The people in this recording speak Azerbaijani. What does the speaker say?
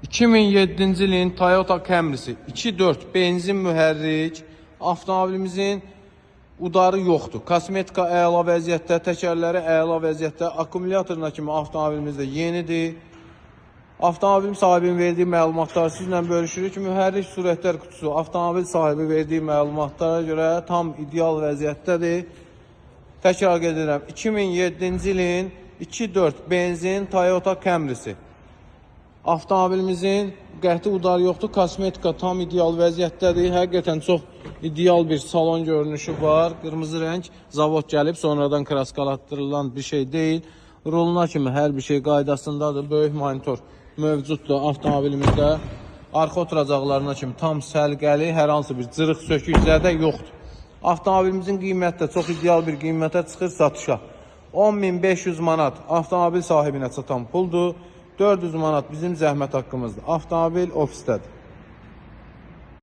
2007-ci ilin Toyota Camry'si 2.4 benzin mühərrik. Avtomobilimizin udarı yoxdur. Kosmetika əla vəziyyətdə, təkərləri əla vəziyyətdə, akkumulyatoruna kimi avtomobilimiz də yenidir. Avtomobil sahibinin verdiyi məlumatları sizlə bölüşürük. Mühərrik sürətlər kutusu avtomobil sahibi verdiyi məlumatlara görə tam ideal vəziyyətdədir. Təkrar edirəm, 2007-ci ilin 2.4 benzin Toyota Camry'si. Avtomobilimizin qəti udarı yoxdur, kosmetika tam ideal vəziyyətdədir. Həqiqətən çox ideal bir salon görünüşü var. Qırmızı rəng zavod gəlib, sonradan kraskalatdırılan bir şey deyil. Roluna kimi hər bir şey qaydasındadır. Böyük monitor mövcuddur avtomobilimizdə. Arxa oturacaqlarına kimi tam səlqəli, hər hansı bir cırıq sökük zədə yoxdur. Avtomobilimizin qiyməti də çox ideal bir qiymətə çıxır satışa. 10.500 manat avtomobil sahibinə çatan puldur. 400 manat bizim zəhmət haqqımızdır. Avtomobil ofisdədir.